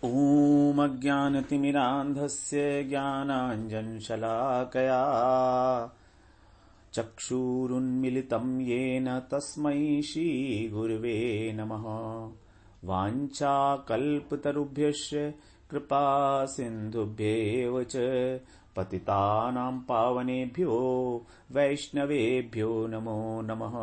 ॐ अज्ञानतिमिरान्धस्य ज्ञानाञ्जनशलाकया चक्षुरुन्मिलितं येन तस्मै श्रीगुरवे नमः। वाञ्छाकल्पतरुभ्यश्च कृपा सिन्धुभ्येव च पतितानां पावनेभ्यो वैष्णवेभ्यो नमो नमः।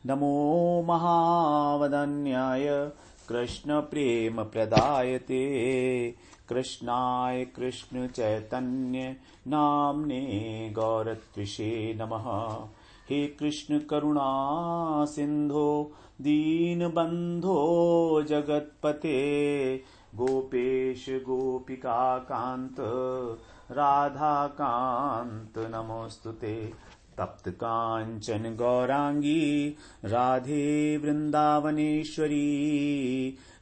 नमो महावदन्याय कृष्ण प्रेम प्रदायते कृष्णाय कृष्ण चैतन्य नाम्ने गौरत्विषे नमः। हे कृष्ण करुणा सिंधो दीनबंधो जगत्पते गोपेश गोपिका कांत राधा कांत नमोस्तुते। तप्त कांचन गौरांगी राधे वृंदावनेश्वरी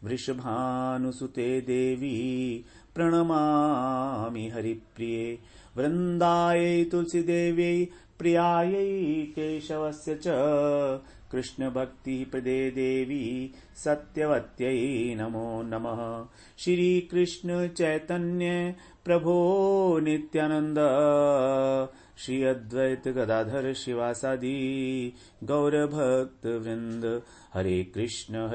वृषभानुसुते देवी प्रणमामि हरिप्रिये। वृंदायै तुलसी देव्यै प्रियायै केशवस्य च कृष्ण भक्ति प्रदे देवी सत्यवत्यै नमो नमः। श्री कृष्ण चैतन्य प्रभो नित्यानंद श्री अद्वैत गदाधर शिवासादि गौर भक्त वृंद। हरे कृष्ण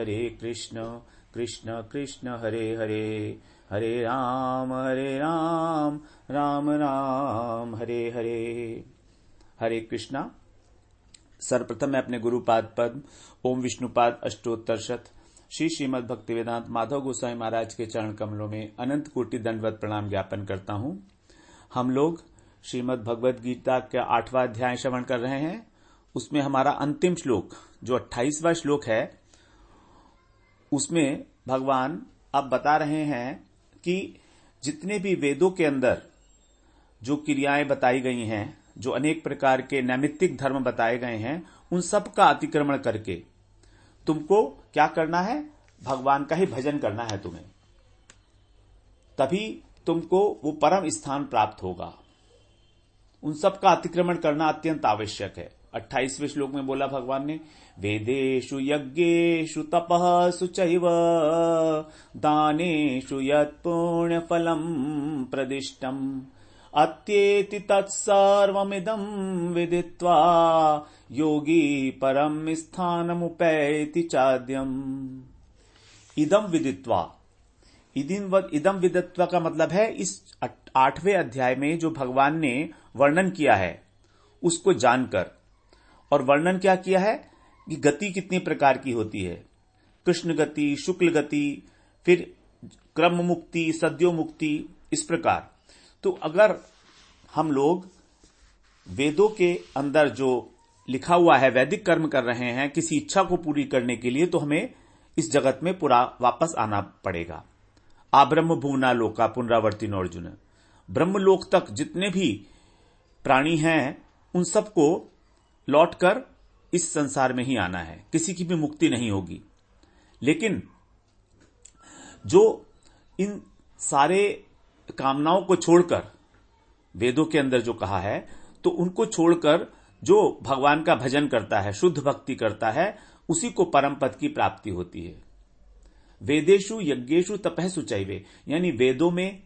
कृष्ण कृष्ण हरे हरे, हरे राम राम राम हरे हरे। हरे कृष्णा। सर्वप्रथम मैं अपने गुरुपाद पद्म ओम विष्णुपाद अष्टोत्तर शत श्री श्रीमद् भक्तिवेदांत माधव गोस्वामी महाराज के चरण कमलों में अनंत कोटि दंडवत प्रणाम ज्ञापन करता हूं। हम लोग श्रीमद् भगवद गीता के 8वां अध्याय श्रवण कर रहे हैं। उसमें हमारा अंतिम श्लोक जो 28वां श्लोक है, उसमें भगवान अब बता रहे हैं कि जितने भी वेदों के अंदर जो क्रियाएं बताई गई हैं, जो अनेक प्रकार के नैमित्तिक धर्म बताए गए हैं, उन सब का अतिक्रमण करके तुमको क्या करना है? भगवान का ही भजन करना है तुम्हें, तभी तुमको वो परम स्थान प्राप्त होगा। उन सब का अतिक्रमण करना अत्यंत आवश्यक है। 28वें श्लोक में बोला भगवान ने, वेदेषु यज्ञेषु तपःसु चैव दानेषु यत् पुण्य फलम् प्रदिष्टम् अत्येति तत्सर्वमिदं विदित्वा योगी परम स्थानमुपैति चाद्यम्। इदम विदित्वा, इदम विदित्वा का मतलब है इस 8वें अध्याय में जो भगवान ने वर्णन किया है उसको जानकर। और वर्णन क्या किया है कि गति कितनी प्रकार की होती है, कृष्ण गति, शुक्ल गति, फिर क्रम मुक्ति, सद्यो मुक्ति, इस प्रकार। तो अगर हम लोग वेदों के अंदर जो लिखा हुआ है वैदिक कर्म कर रहे हैं किसी इच्छा को पूरी करने के लिए, तो हमें इस जगत में पूरा वापस आना पड़ेगा। आब्रह्म भुवना लोका पुनरावर्तिनो अर्जुन। ब्रह्मलोक तक जितने भी प्राणी हैं उन सबको लौटकर इस संसार में ही आना है, किसी की भी मुक्ति नहीं होगी। लेकिन जो इन सारे कामनाओं को छोड़कर, वेदों के अंदर जो कहा है, तो उनको छोड़कर जो भगवान का भजन करता है, शुद्ध भक्ति करता है, उसी को परम पद की प्राप्ति होती है। वेदेषु यज्ञेषु तपःसु चैवे, यानी वेदों में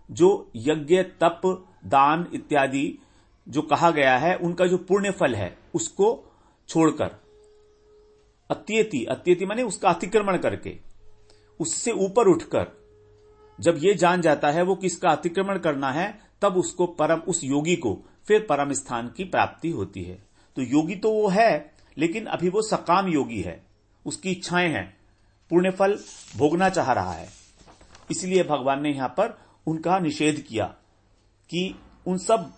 जो यज्ञ, तप, दान इत्यादि जो कहा गया है, उनका जो पुण्य फल है उसको छोड़कर, अत्येति माने उसका अतिक्रमण करके, उससे ऊपर उठकर जब ये जान जाता है वो किसका अतिक्रमण करना है, तब उसको उस योगी को फिर परम स्थान की प्राप्ति होती है। तो योगी तो वो है, लेकिन अभी वो सकाम योगी है, उसकी इच्छाएं हैं, पुण्य फल भोगना चाह रहा है। इसलिए भगवान ने यहां पर उनका निषेध किया कि उन सब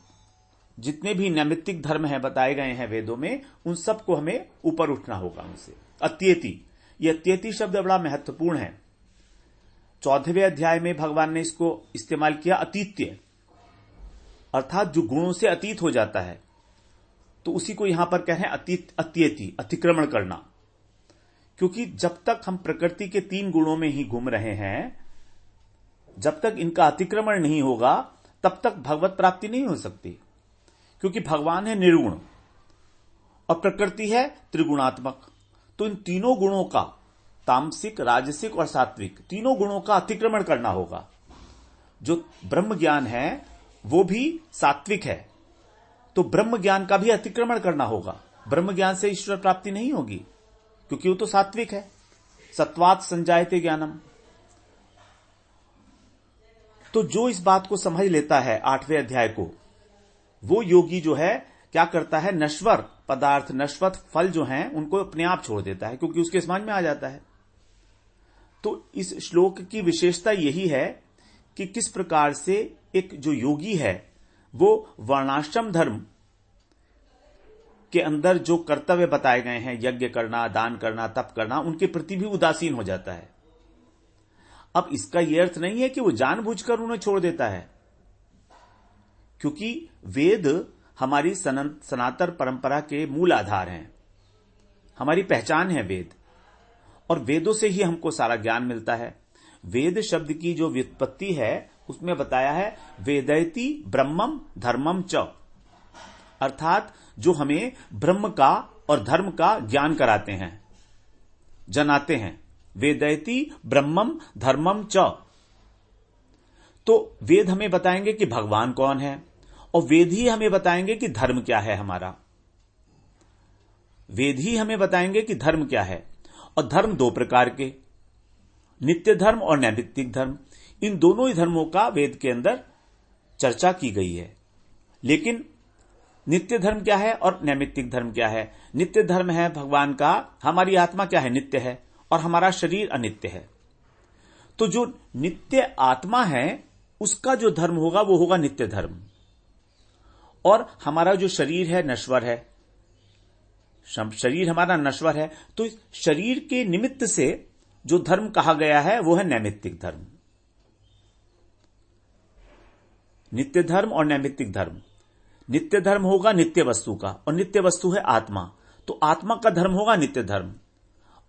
जितने भी नैमित्तिक धर्म हैं बताए गए हैं वेदों में, उन सबको हमें ऊपर उठना होगा उनसे। अत्येति, यह अत्येति शब्द बड़ा महत्वपूर्ण है। 14वें अध्याय में भगवान ने इसको इस्तेमाल किया अतीत्य, अर्थात जो गुणों से अतीत हो जाता है, तो उसी को यहां पर कह रहे हैं अत्येति, अतिक्रमण करना। क्योंकि जब तक हम प्रकृति के 3 गुणों में ही घूम रहे हैं, जब तक इनका अतिक्रमण नहीं होगा तब तक भगवत प्राप्ति नहीं हो सकती। क्योंकि भगवान है निर्गुण और प्रकृति है त्रिगुणात्मक। तो इन तीनों गुणों का तामसिक, राजसिक और सात्विक तीनों गुणों का अतिक्रमण करना होगा। जो ब्रह्म ज्ञान है वो भी सात्विक है, तो ब्रह्म ज्ञान का भी अतिक्रमण करना होगा। ब्रह्म ज्ञान से ईश्वर प्राप्ति नहीं होगी, क्योंकि वो तो सात्विक है। सत्वात् संजायते ज्ञानम। तो जो इस बात को समझ लेता है 8वें अध्याय को, वो योगी जो है क्या करता है, नश्वर पदार्थ, नश्वर फल जो हैं उनको अपने आप छोड़ देता है, क्योंकि उसके समझ में आ जाता है। तो इस श्लोक की विशेषता यही है कि किस प्रकार से एक जो योगी है वो वर्णाश्रम धर्म के अंदर जो कर्तव्य बताए गए हैं, यज्ञ करना, दान करना, तप करना, उनके प्रति भी उदासीन हो जाता है। अब इसका यह अर्थ नहीं है कि वो जानबूझकर उन्हें छोड़ देता है, क्योंकि वेद हमारी सनातन परंपरा के मूल आधार हैं, हमारी पहचान है वेद, और वेदों से ही हमको सारा ज्ञान मिलता है। वेद शब्द की जो व्युत्पत्ति है उसमें बताया है वेदैति ब्रह्मम धर्मम च, अर्थात जो हमें ब्रह्म का और धर्म का ज्ञान कराते हैं, जनाते हैं। वेदैति ब्रह्मम धर्मम च, तो वेद हमें बताएंगे कि भगवान कौन है, और वेद ही हमें बताएंगे कि धर्म क्या है हमारा। वेद ही हमें बताएंगे कि धर्म क्या है। और धर्म दो प्रकार के, नित्य धर्म और नैमित्तिक धर्म, इन दोनों ही धर्मों का वेद के अंदर चर्चा की गई है। लेकिन नित्य धर्म क्या है और नैमित्तिक धर्म क्या है? नित्य धर्म है भगवान का, हमारी आत्मा क्या है, नित्य है, और हमारा शरीर अनित्य है। तो जो नित्य आत्मा है उसका जो धर्म होगा वो होगा नित्य धर्म, और हमारा जो शरीर है नश्वर है, शरीर हमारा नश्वर है, तो शरीर के निमित्त से जो धर्म कहा गया है वो है नैमित्तिक धर्म। नित्य धर्म और नैमित्तिक धर्म। नित्य धर्म होगा नित्य वस्तु का, और नित्य वस्तु है आत्मा, तो आत्मा का धर्म होगा नित्य धर्म,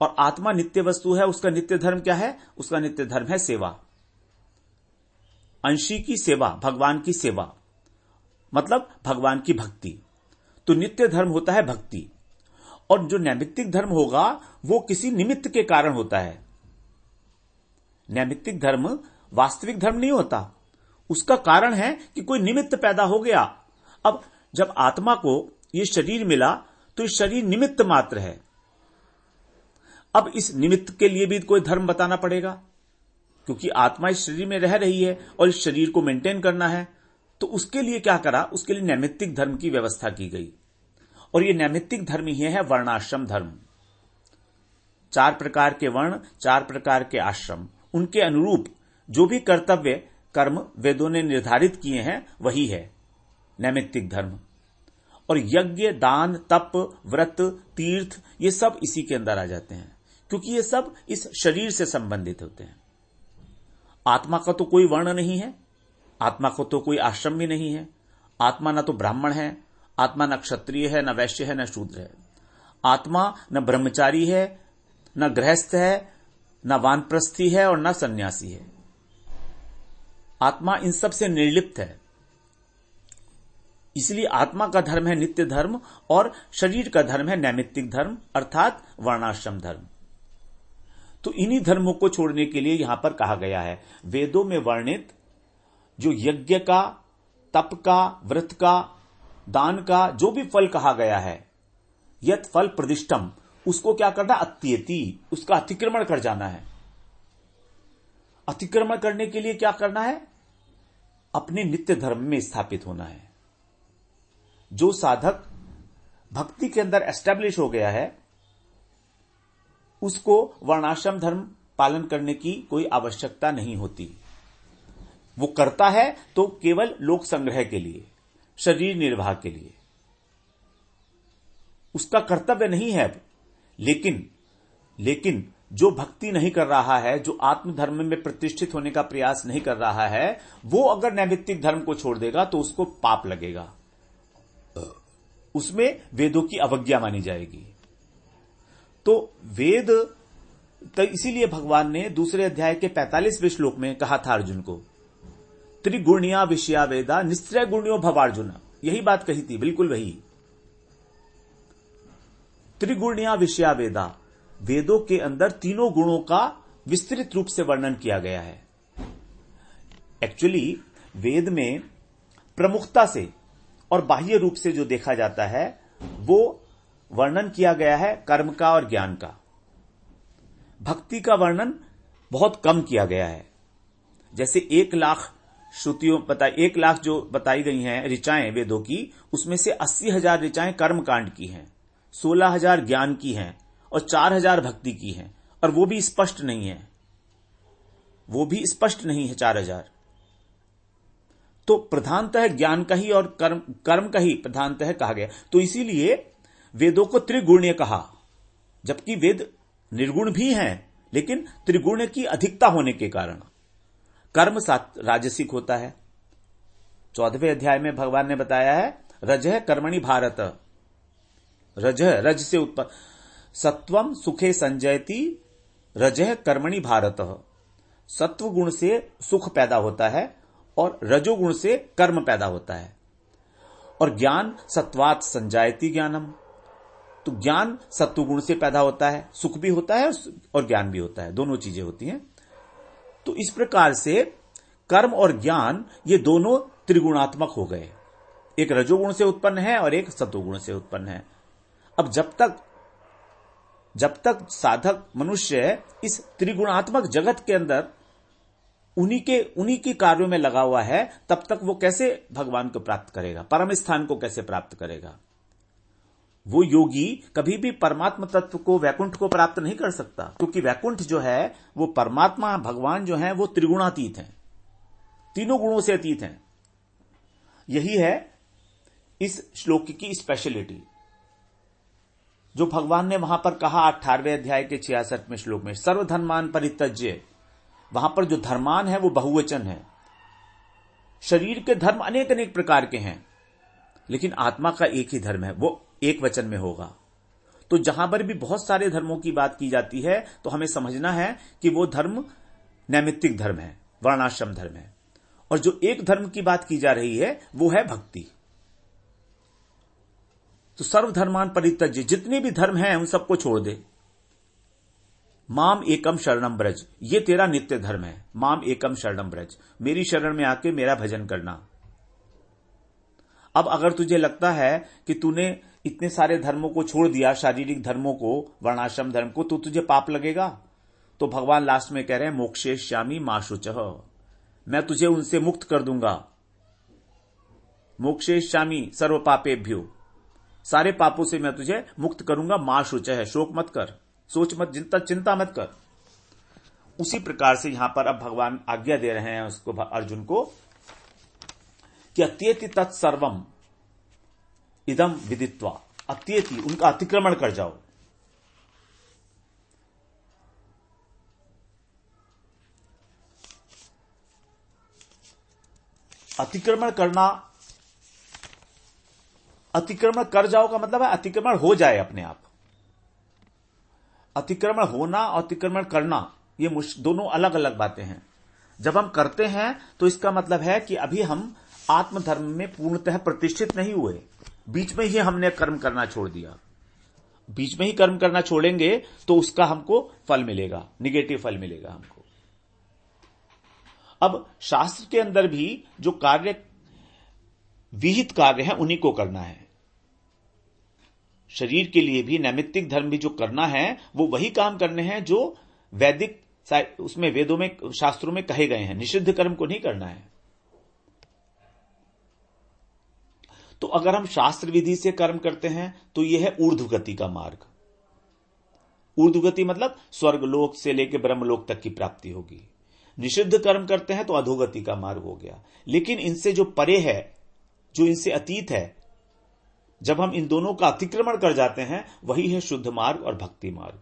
और आत्मा नित्य वस्तु है, उसका नित्य धर्म क्या है? उसका नित्य धर्म है सेवा, अंशी की सेवा, भगवान की सेवा, मतलब भगवान की भक्ति। तो नित्य धर्म होता है भक्ति, और जो नैमित्तिक धर्म होगा वो किसी निमित्त के कारण होता है। नैमित्तिक धर्म वास्तविक धर्म नहीं होता, उसका कारण है कि कोई निमित्त पैदा हो गया। अब जब आत्मा को ये शरीर मिला तो ये शरीर निमित्त मात्र है। अब इस निमित्त के लिए भी कोई धर्म बताना पड़ेगा, क्योंकि आत्मा इस शरीर में रह रही है और इस शरीर को मेंटेन करना है। तो उसके लिए क्या करा? उसके लिए नैमित्तिक धर्म की व्यवस्था की गई, और ये नैमित्तिक धर्म ही है वर्णाश्रम धर्म। 4 प्रकार के वर्ण, 4 प्रकार के आश्रम, उनके अनुरूप जो भी कर्तव्य कर्म वेदों ने निर्धारित किए हैं वही है नैमित्तिक धर्म। और यज्ञ, दान, तप, व्रत, तीर्थ, ये सब इसी के अंदर आ जाते हैं, क्योंकि ये सब इस शरीर से संबंधित होते हैं। आत्मा का तो कोई वर्ण नहीं है, आत्मा को तो कोई आश्रम भी नहीं है। आत्मा न तो ब्राह्मण है, आत्मा न क्षत्रिय है, न वैश्य है, न शूद्र है। आत्मा न ब्रह्मचारी है, न गृहस्थ है, न वानप्रस्थी है, और न सन्यासी है। आत्मा इन सब से निर्लिप्त है। इसलिए आत्मा का धर्म है नित्य धर्म, और शरीर का धर्म है नैमित्तिक धर्म, अर्थात वर्णाश्रम धर्म। तो इन्हीं धर्मों को छोड़ने के लिए यहां पर कहा गया है। वेदों में वर्णित जो यज्ञ का, तप का, व्रत का, दान का जो भी फल कहा गया है, यत फल प्रदिष्टम, उसको क्या करना? अत्येति, उसका अतिक्रमण कर जाना है। अतिक्रमण करने के लिए क्या करना है? अपने नित्य धर्म में स्थापित होना है। जो साधक भक्ति के अंदर एस्टैब्लिश हो गया है उसको वर्णाश्रम धर्म पालन करने की कोई आवश्यकता नहीं होती। वो करता है तो केवल लोक संग्रह के लिए, शरीर निर्वाह के लिए, उसका कर्तव्य नहीं है। लेकिन जो भक्ति नहीं कर रहा है, जो आत्मधर्म में प्रतिष्ठित होने का प्रयास नहीं कर रहा है, वो अगर नैमित्तिक धर्म को छोड़ देगा तो उसको पाप लगेगा, उसमें वेदों की अवज्ञा मानी जाएगी। तो वेद, तो इसीलिए भगवान ने दूसरे अध्याय के 45वें श्लोक में कहा था अर्जुन को, त्रिगुणिया विषया वेदा निश्चय गुण्यो भवार्जुन। यही बात कही थी, बिल्कुल वही। त्रिगुणिया विषया वेदा, वेदों के अंदर तीनों गुणों का विस्तृत रूप से वर्णन किया गया है। एक्चुअली वेद में प्रमुखता से और बाह्य रूप से जो देखा जाता है वो वर्णन किया गया है कर्म का और ज्ञान का। भक्ति का वर्णन बहुत कम किया गया है। जैसे 1,00,000 श्रुतियों 1,00,000 जो बताई गई हैं ऋचाएं वेदों की, उसमें से 80,000 ऋचाएं कर्म कांड की हैं, 16,000 ज्ञान की हैं और 4,000 भक्ति की हैं, और वो भी स्पष्ट नहीं है, 4,000। तो प्रधानतः ज्ञान का ही और कर्म का ही प्रधानतः कहा गया। तो इसीलिए वेदों को त्रिगुणीय कहा, जबकि वेद निर्गुण भी हैं, लेकिन त्रिगुण की अधिकता होने के कारण। कर्म राजसिक होता है। 14वें अध्याय में भगवान ने बताया है रजः कर्मणि भारत, रज से उत्पन्न, सत्वम सुखे संजयति रजः कर्मणि भारत। सत्व गुण से सुख पैदा होता है और रजोगुण से कर्म पैदा होता है। और ज्ञान सत्वात संजायति ज्ञानम, तो ज्ञान सत्वगुण से पैदा होता है, सुख भी होता है और ज्ञान भी होता है, दोनों चीजें होती हैं। तो इस प्रकार से कर्म और ज्ञान ये दोनों त्रिगुणात्मक हो गए, एक रजोगुण से उत्पन्न है और एक सत्वगुण से उत्पन्न है। अब जब तक साधक मनुष्य इस त्रिगुणात्मक जगत के अंदर उन्हीं के कार्यों में लगा हुआ है, तब तक वो कैसे भगवान को प्राप्त करेगा, परम स्थान को कैसे प्राप्त करेगा? वो योगी कभी भी परमात्मा तत्व को, वैकुंठ को प्राप्त नहीं कर सकता, क्योंकि वैकुंठ जो है वो परमात्मा भगवान जो है वो त्रिगुणातीत हैं, तीनों गुणों से अतीत हैं। यही है इस श्लोक की स्पेशलिटी जो भगवान ने वहां पर कहा 18वें अध्याय के 66वें श्लोक में, सर्वधर्मान परित्यज्य। वहां पर जो धर्मान है वो बहुवचन है। शरीर के धर्म अनेक अनेक प्रकार के हैं, लेकिन आत्मा का एक ही धर्म है, वो एक वचन में होगा। तो जहां पर भी बहुत सारे धर्मों की बात की जाती है तो हमें समझना है कि वो धर्म नैमित्तिक धर्म है, वर्णाश्रम धर्म है, और जो एक धर्म की बात की जा रही है वो है भक्ति। तो सर्वधर्मान परित्यज्य, जितने भी धर्म हैं उन सबको छोड़ दे। माम एकम शरणम ब्रज, ये तेरा नित्य धर्म है। माम एकम शरणम ब्रज, मेरी शरण में आके मेरा भजन करना। अब अगर तुझे लगता है कि तूने इतने सारे धर्मों को छोड़ दिया, शारीरिक धर्मों को, वर्णाश्रम धर्म को, तो तुझे पाप लगेगा। तो भगवान लास्ट में कह रहे हैं मोक्षेष्यामि मा शुचः, मैं तुझे उनसे मुक्त कर दूंगा। मोक्षेष्यामि सर्व पापेभ्यो, सारे पापों से मैं तुझे मुक्त करूंगा। मा शुचः, शोक मत कर, सोच मत, चिंता मत कर। उसी प्रकार से यहां पर अब भगवान आज्ञा दे रहे हैं उसको, अर्जुन को, कि अत्येति तत्सर्वम इदम विदित्वा, अत्येति उनका अतिक्रमण कर जाओ। अतिक्रमण करना, अतिक्रमण कर जाओ का मतलब है अतिक्रमण हो जाए अपने आप। अतिक्रमण होना और अतिक्रमण करना ये दोनों अलग अलग बातें हैं। जब हम करते हैं तो इसका मतलब है कि अभी हम आत्मधर्म में पूर्णतः प्रतिष्ठित नहीं हुए, बीच में ही हमने कर्म करना छोड़ दिया। बीच में ही कर्म करना छोड़ेंगे तो उसका हमको फल मिलेगा, निगेटिव फल मिलेगा हमको। अब शास्त्र के अंदर भी जो कार्य, विहित कार्य है, उन्हीं को करना है। शरीर के लिए भी नैमित्तिक धर्म भी जो करना है वो वही काम करने हैं जो वैदिक उसमें, वेदों में, शास्त्रों में कहे गए हैं। निषिद्ध कर्म को नहीं करना है। तो अगर हम शास्त्र विधि से कर्म करते हैं तो यह है ऊर्ध्वगति का मार्ग। ऊर्ध्वगति मतलब स्वर्गलोक से लेकर ब्रह्मलोक तक की प्राप्ति होगी। निषिद्ध कर्म करते हैं तो अधोगति का मार्ग हो गया। लेकिन इनसे जो परे है, जो इनसे अतीत है, जब हम इन दोनों का अतिक्रमण कर जाते हैं, वही है शुद्ध मार्ग और भक्ति मार्ग।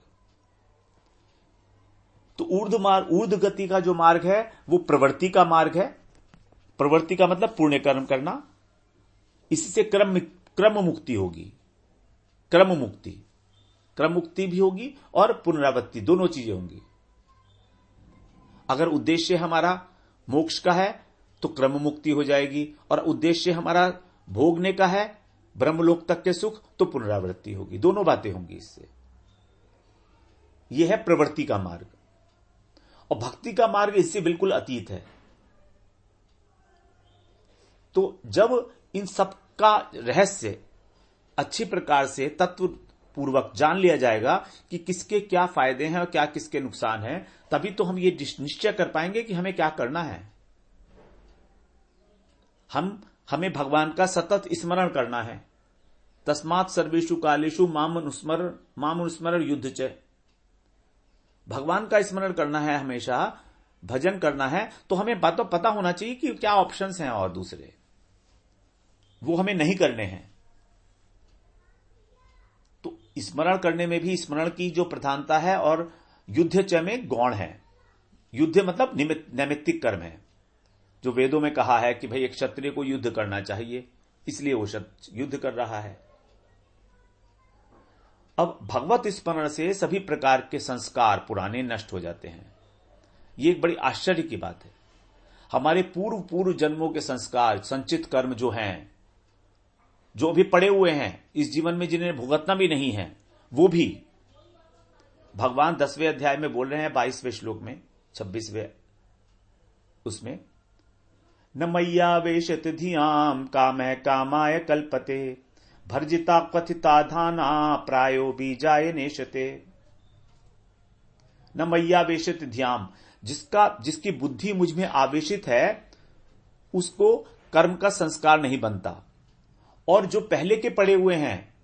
तो ऊर्ध्व गति का जो मार्ग है वो प्रवृत्ति का मार्ग है। प्रवृत्ति का मतलब पुण्य कर्म करना। इससे क्रम मुक्ति होगी, क्रम मुक्ति भी होगी और पुनरावृत्ति, दोनों चीजें होंगी। अगर उद्देश्य हमारा मोक्ष का है तो क्रम मुक्ति हो जाएगी, और उद्देश्य हमारा भोगने का है ब्रह्मलोक तक के सुख, तो पुनरावृत्ति होगी। दोनों बातें होंगी इससे। यह है प्रवृत्ति का मार्ग, और भक्ति का मार्ग इससे बिल्कुल अतीत है। तो जब इन सब का रहस्य अच्छी प्रकार से तत्व पूर्वक जान लिया जाएगा कि किसके क्या फायदे हैं और क्या किसके नुकसान हैं, तभी तो हम ये निश्चय कर पाएंगे कि हमें क्या करना है। हमें भगवान का सतत स्मरण करना है। तस्मात् सर्वेषु कालेषु मामनुस्मर युद्ध च। भगवान का स्मरण करना है, हमेशा भजन करना है, तो हमें पता होना चाहिए कि क्या ऑप्शंस हैं और दूसरे, वो हमें नहीं करने हैं। तो स्मरण करने में भी स्मरण की जो प्रधानता है, और युद्ध च में गौण है। युद्ध मतलब नैमित्तिक कर्म है, जो वेदों में कहा है कि भाई एक क्षत्रिय को युद्ध करना चाहिए, इसलिए वो युद्ध कर रहा है। अब भगवत स्मरण से सभी प्रकार के संस्कार पुराने नष्ट हो जाते हैं। ये एक बड़ी आश्चर्य की बात है। हमारे पूर्व जन्मों के संस्कार, संचित कर्म जो हैं, जो अभी पड़े हुए हैं इस जीवन में, जिन्हें भुगतना भी नहीं है, वो भी भगवान 10वें अध्याय में बोल रहे हैं, 22वें श्लोक में, 26वें उसमें, न मय्यावेशत धियाम कामः कामाय कल्पते भर्जिता क्वथिता धाना प्रायो बीजाय नेशते। न मय्यावेशित ध्याम, जिसकी बुद्धि मुझ में आवेशित है उसको कर्म का संस्कार नहीं बनता। और जो पहले के पड़े हुए हैं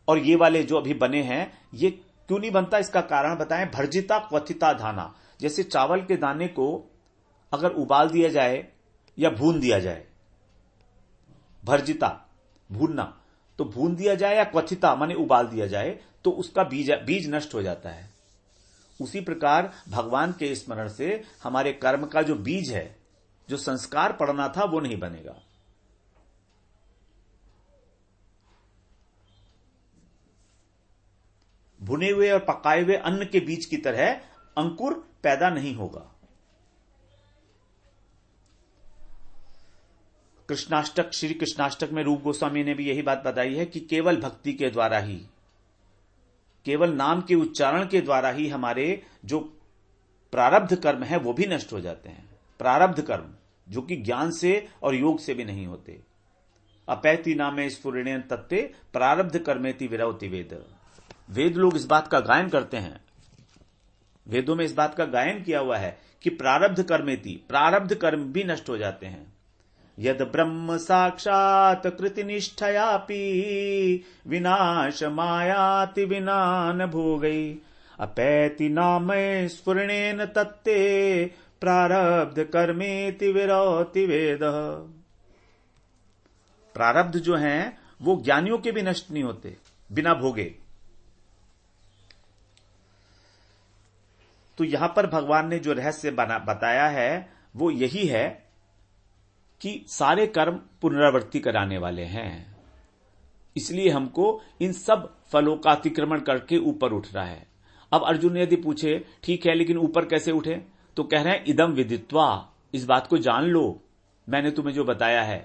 और ये वाले जो अभी बने हैं, ये क्यों नहीं बनता, इसका कारण बताएं। भर्जिता क्वथिता धाना, जैसे चावल के दाने को अगर उबाल दिया जाए या भून दिया जाए, भर्जिता भूनना, तो भून दिया जाए, या क्वथिता माने उबाल दिया जाए, तो उसका बीज नष्ट हो जाता है। उसी प्रकार भगवान के स्मरण से हमारे कर्म का जो बीज है, जो संस्कार पड़ना था, वो नहीं बनेगा। भुने हुए और पकाए हुए अन्न के बीज की तरह अंकुर पैदा नहीं होगा। कृष्णाष्टक, श्री कृष्णाष्टक में रूप गोस्वामी ने भी यही बात बताई है कि केवल भक्ति के द्वारा ही, केवल नाम के उच्चारण के द्वारा ही हमारे जो प्रारब्ध कर्म है वो भी नष्ट हो जाते हैं। प्रारब्ध कर्म जो कि ज्ञान से और योग से भी नहीं होते। अपैति नामे स्फुरणेन तत्ते प्रारब्ध कर्मेति विरौति वेद। वेद लोग इस बात का गायन करते हैं, वेदों में इस बात का गायन किया हुआ है कि प्रारब्ध कर्मेति, प्रारब्ध कर्म भी नष्ट हो जाते हैं। यद ब्रह्म साक्षात कृतिनिष्ठयापि विनाश मायाति विना न भोगई अपैति नामय स्फुरणेन तत्ते प्रारब्ध कर्मेति विरौति वेद। प्रारब्ध जो हैं वो ज्ञानियों के भी नष्ट नहीं होते बिना भोगे। तो यहां पर भगवान ने जो रहस्य बताया है वो यही है कि सारे कर्म पुनरावृत्ति कराने वाले हैं, इसलिए हमको इन सब फलों का अतिक्रमण करके ऊपर उठ रहा है। अब अर्जुन ने यदि पूछे ठीक है लेकिन ऊपर कैसे उठे, तो कह रहे हैं इदम विदित्वा, इस बात को जान लो, मैंने तुम्हें जो बताया है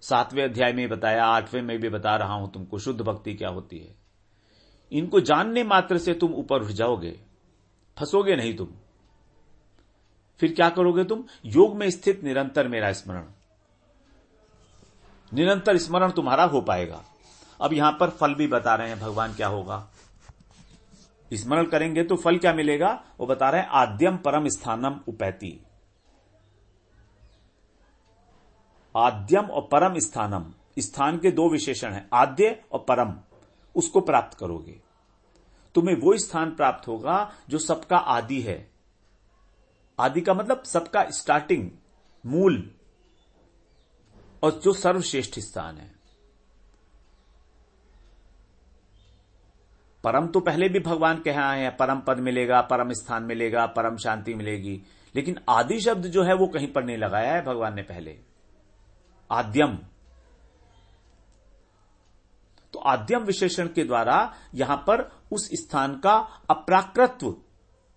7वें अध्याय में बताया, 8वें में भी बता रहा हूं तुमको शुद्ध भक्ति क्या होती है। इनको जानने मात्र से तुम ऊपर उठ जाओगे, फंसोगे नहीं तुम। फिर क्या करोगे तुम? योग में स्थित निरंतर मेरा स्मरण, निरंतर स्मरण तुम्हारा हो पाएगा। अब यहां पर फल भी बता रहे हैं भगवान क्या होगा। स्मरण करेंगे तो फल क्या मिलेगा, वो बता रहे हैं आद्यम परम स्थानम उपैति। आद्यम और परम स्थानम, स्थान के दो विशेषण हैं, आद्य और परम, उसको प्राप्त करोगे। तुम्हें वो स्थान प्राप्त होगा जो सबका आदि है। आदि का मतलब सबका स्टार्टिंग, मूल, और जो सर्वश्रेष्ठ स्थान है। परम तो पहले भी भगवान कह रहे हैं, परम पद मिलेगा, परम स्थान मिलेगा, परम शांति मिलेगी, लेकिन आदि शब्द जो है वो कहीं पर नहीं लगाया है भगवान ने पहले। आद्यम, तो आद्यम विशेषण के द्वारा यहां पर उस स्थान का अप्राकृत्व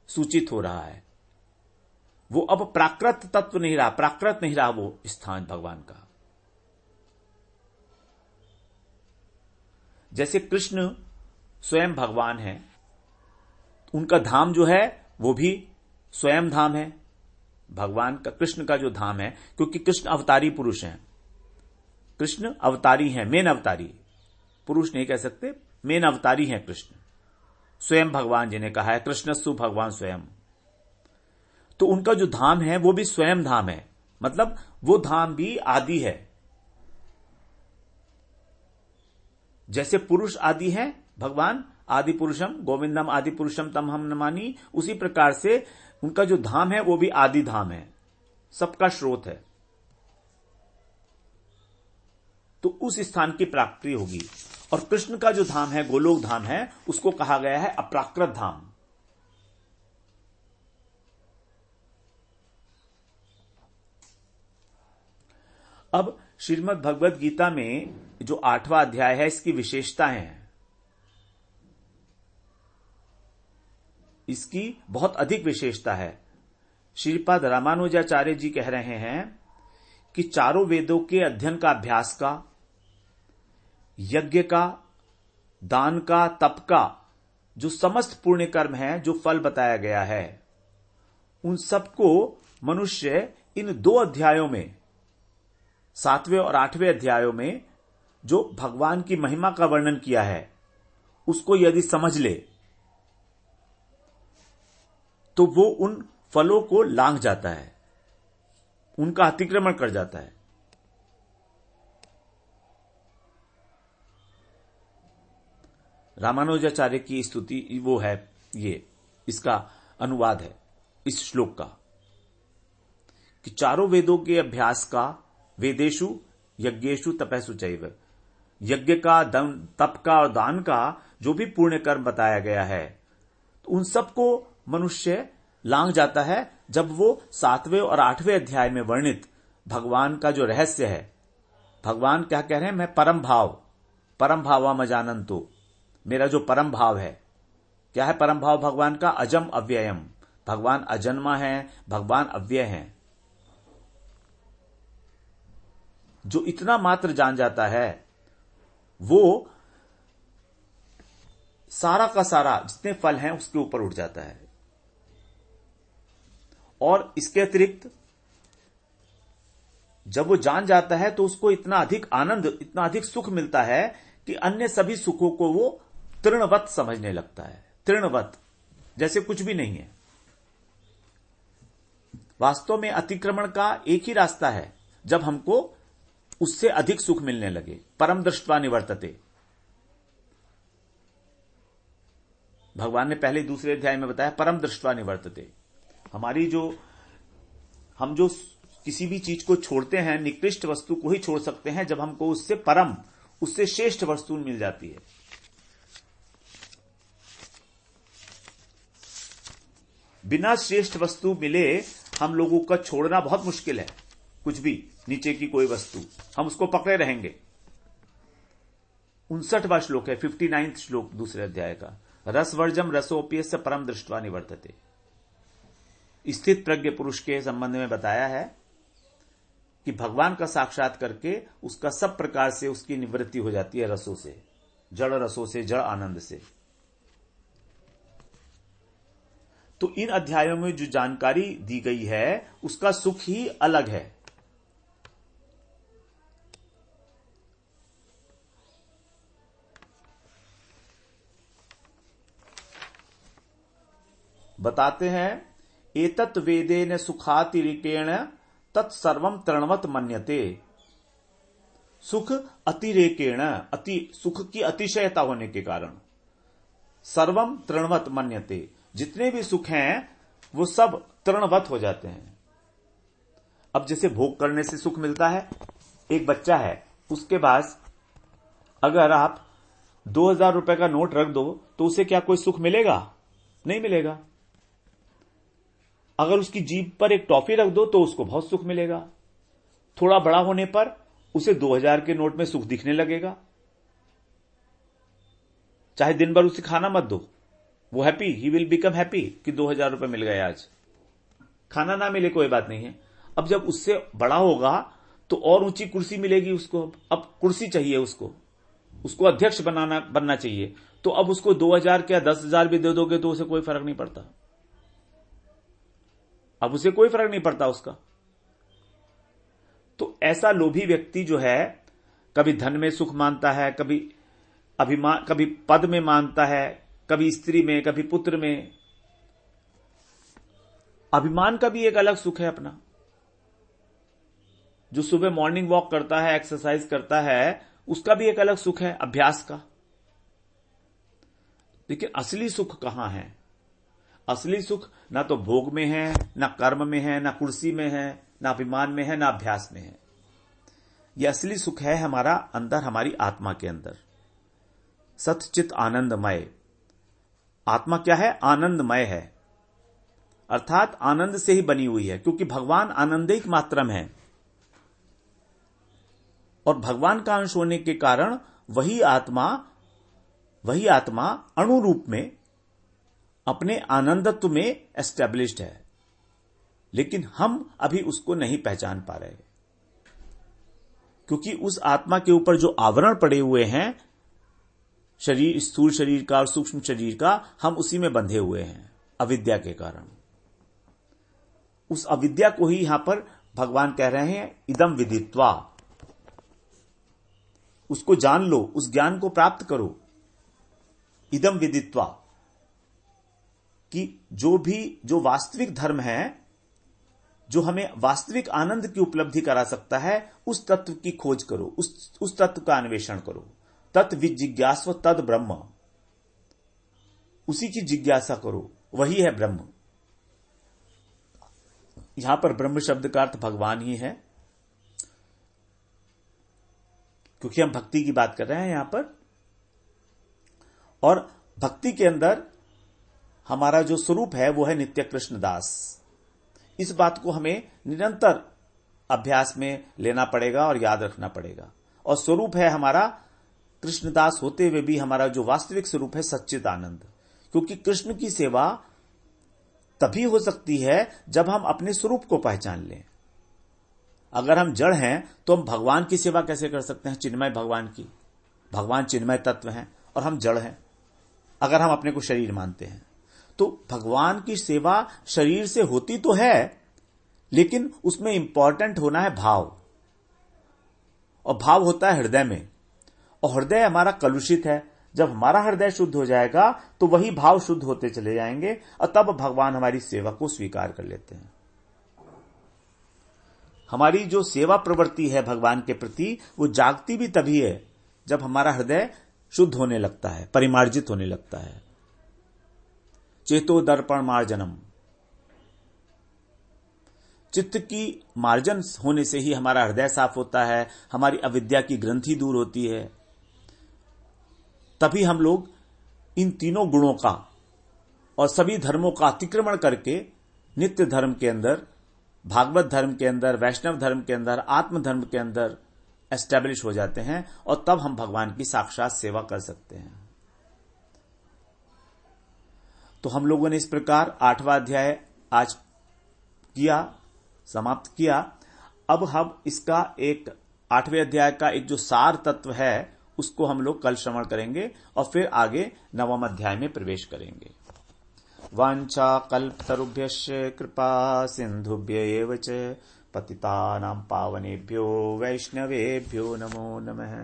सूचित हो रहा है। वो अब प्राकृत तत्व नहीं रहा, प्राकृत नहीं रहा वो स्थान भगवान का। जैसे कृष्ण स्वयं भगवान है, उनका धाम जो है वो भी स्वयं धाम है। भगवान का, कृष्ण का जो धाम है, क्योंकि कृष्ण अवतारी पुरुष हैं, कृष्ण अवतारी हैं, मेन अवतारी, पुरुष नहीं कह सकते, मेन अवतारी हैं कृष्ण। स्वयं भगवान जिन्हें कहा है कृष्णस्सु भगवान स्वयं, तो उनका जो धाम है वो भी स्वयं धाम है, मतलब वो धाम भी आदि है। जैसे पुरुष आदि है भगवान, आदि पुरुषम गोविंदम आदि पुरुषम तम हम नमानि, उसी प्रकार से उनका जो धाम है वो भी आदि धाम है, सबका स्रोत है। तो उस स्थान की प्राप्ति होगी। और कृष्ण का जो धाम है, गोलोक धाम है, उसको कहा गया है अप्राकृत धाम। अब श्रीमद् भगवद गीता में जो 8वां अध्याय है, इसकी विशेषताएं हैं। इसकी बहुत अधिक विशेषता है। श्रीपाद रामानुजाचार्य जी कह रहे हैं कि चारों वेदों के अध्ययन का, अभ्यास का, यज्ञ का, दान का, तप का, जो समस्त पुण्य कर्म है, जो फल बताया गया है, उन सबको मनुष्य इन 2 अध्यायों में, 7वें और 8वें अध्यायों में जो भगवान की महिमा का वर्णन किया है, उसको यदि समझ ले तो वो उन फलों को लांघ जाता है, उनका अतिक्रमण कर जाता है। रामानुजाचार्य की स्तुति वो है, ये इसका अनुवाद है इस श्लोक का, कि चारों वेदों के अभ्यास का, वेदेषु यज्ञेषु तपस्सु चैव, यज्ञ का, तप का और दान का जो भी पुण्य कर्म बताया गया है, तो उन सबको मनुष्य लांघ जाता है जब वो 7वें और 8वें अध्याय में वर्णित भगवान का जो रहस्य है। भगवान क्या कह रहे हैं, मैं परम भावम जानंतो, मेरा जो परम भाव है, क्या है परम भाव भगवान का, अजम अव्ययम, भगवान अजन्मा है, भगवान अव्यय है। जो इतना मात्र जान जाता है वो सारा का सारा जितने फल हैं उसके ऊपर उठ जाता है। और इसके अतिरिक्त जब वो जान जाता है तो उसको इतना अधिक आनंद, इतना अधिक सुख मिलता है कि अन्य सभी सुखों को वो तृणवत समझने लगता है। तृणवत, जैसे कुछ भी नहीं है। वास्तव में अतिक्रमण का एक ही रास्ता है, जब हमको उससे अधिक सुख मिलने लगे। परम दृष्ट्वा निवर्तते, भगवान ने पहले दूसरे अध्याय में बताया, परम दृष्ट्वा निवर्तते। हम जो किसी भी चीज को छोड़ते हैं, निकृष्ट वस्तु को ही छोड़ सकते हैं जब हमको उससे परम, उससे श्रेष्ठ वस्तु मिल जाती है। बिना श्रेष्ठ वस्तु मिले हम लोगों का छोड़ना बहुत मुश्किल है। कुछ भी नीचे की कोई वस्तु, हम उसको पकड़े रहेंगे। 59वां श्लोक है, 59वां श्लोक दूसरे अध्याय का, रसवर्जम रसोप्यस्य परम दृष्ट्वा निवर्तते। स्थित प्रज्ञ पुरुष के संबंध में बताया है कि भगवान का साक्षात करके उसका सब प्रकार से उसकी निवृत्ति हो जाती है, रसों से, जड़ रसों से, जड़ आनंद से। तो इन अध्यायों में जो जानकारी दी गई है उसका सुख ही अलग है। बताते हैं, एतत् वेदेन सुखातिरेकेण तत्सर्वम तृणवत मन्यते। सुख अतिरेकेण, सुख की अतिशयता होने के कारण, सर्वम तृणवत मन्यते, जितने भी सुख हैं वो सब तृणवत हो जाते हैं। अब जैसे भोग करने से सुख मिलता है, एक बच्चा है उसके पास अगर आप 2000 रुपए का नोट रख दो तो उसे क्या कोई सुख मिलेगा? नहीं मिलेगा। अगर उसकी जीभ पर एक टॉफी रख दो तो उसको बहुत सुख मिलेगा। थोड़ा बड़ा होने पर उसे 2000 के नोट में सुख दिखने लगेगा। चाहे दिन भर उसे खाना मत दो, वो happy, he will become happy कि 2000 रुपए मिल गए आज। खाना ना मिले कोई बात नहीं है। अब जब उससे बड़ा होगा तो और ऊंची कुर्सी मिलेगी उसको, अब कुर्सी चाहिए उसको अध्यक्ष बनना चाहिए, तो अब उसको 2000 क्या 10,000 भी दे दोगे तो उसे कोई फर्क नहीं पड़ता। अब उसे कोई फर्क नहीं पड़ता उसका। तो ऐसा लोभी व्यक्ति जो है, कभी धन में सुख मानता है, कभी अभिमान, कभी पद में मानता है, कभी स्त्री में, कभी पुत्र में। अभिमान का भी एक अलग सुख है अपना। जो सुबह मॉर्निंग वॉक करता है, एक्सरसाइज करता है, उसका भी एक अलग सुख है अभ्यास का। लेकिन असली सुख कहां है? असली सुख ना तो भोग में है, ना कर्म में है, ना कुर्सी में है, ना अभिमान में है, ना अभ्यास में है। यह असली सुख है हमारा अंदर, हमारी आत्मा के अंदर, सतचित आनंदमय। आत्मा क्या है? आनंदमय है, अर्थात आनंद से ही बनी हुई है, क्योंकि भगवान आनंदिक मात्रम है और भगवान का अंश होने के कारण वही आत्मा अणु रूप में अपने आनंदत्व में एस्टेब्लिश्ड है। लेकिन हम अभी उसको नहीं पहचान पा रहे, क्योंकि उस आत्मा के ऊपर जो आवरण पड़े हुए हैं, शरीर, स्थूल शरीर का और सूक्ष्म शरीर का, हम उसी में बंधे हुए हैं अविद्या के कारण। उस अविद्या को ही यहां पर भगवान कह रहे हैं इदम विदित्वा। उसको जान लो, उस ज्ञान को प्राप्त करो। इदम विदित्वा कि जो वास्तविक धर्म है, जो हमें वास्तविक आनंद की उपलब्धि करा सकता है, उस तत्व की खोज करो, उस तत्व का अन्वेषण करो। तत् विजिज्ञास्व तद ब्रह्म, उसी की जिज्ञासा करो, वही है ब्रह्म। यहां पर ब्रह्म शब्द का अर्थ भगवान ही है, क्योंकि हम भक्ति की बात कर रहे हैं यहां पर। और भक्ति के अंदर हमारा जो स्वरूप है वो है नित्य कृष्ण दास। इस बात को हमें निरंतर अभ्यास में लेना पड़ेगा और याद रखना पड़ेगा। और स्वरूप है हमारा कृष्णदास होते हुए भी हमारा जो वास्तविक स्वरूप है सच्चित आनंद। क्योंकि कृष्ण की सेवा तभी हो सकती है जब हम अपने स्वरूप को पहचान लें। अगर हम जड़ हैं तो हम भगवान की सेवा कैसे कर सकते हैं? चिन्मय भगवान की। भगवान चिन्मय तत्व हैं और हम जड़ हैं, अगर हम अपने को शरीर मानते हैं। तो भगवान की सेवा शरीर से होती तो है, लेकिन उसमें इंपॉर्टेंट होना है भाव, और भाव होता है हृदय में। और हृदय हमारा कलुषित है। जब हमारा हृदय शुद्ध हो जाएगा तो वही भाव शुद्ध होते चले जाएंगे, और तब भगवान हमारी सेवा को स्वीकार कर लेते हैं। हमारी जो सेवा प्रवृत्ति है भगवान के प्रति, वो जागती भी तभी है जब हमारा हृदय शुद्ध होने लगता है, परिमार्जित होने लगता है। चेतो दर्पण मार्जनम, चित्त की मार्जन होने से ही हमारा हृदय साफ होता है, हमारी अविद्या की ग्रंथि दूर होती है। तभी हम लोग इन तीनों गुणों का और सभी धर्मों का अतिक्रमण करके नित्य धर्म के अंदर, भागवत धर्म के अंदर, वैष्णव धर्म के अंदर, आत्म धर्म के अंदर एस्टैब्लिश हो जाते हैं, और तब हम भगवान की साक्षात सेवा कर सकते हैं। तो हम लोगों ने इस प्रकार 8वां अध्याय आज समाप्त किया। अब हम इसका एक 8वें अध्याय का एक जो सार तत्व है उसको हम लोग कल श्रवण करेंगे, और फिर आगे 9वें अध्याय में प्रवेश करेंगे। वांछा कल्पतरुभ्यश्च कृपा सिंधुभ्य एव च पतितानां पावनेभ्यो वैष्णवेभ्यो नमो नमः।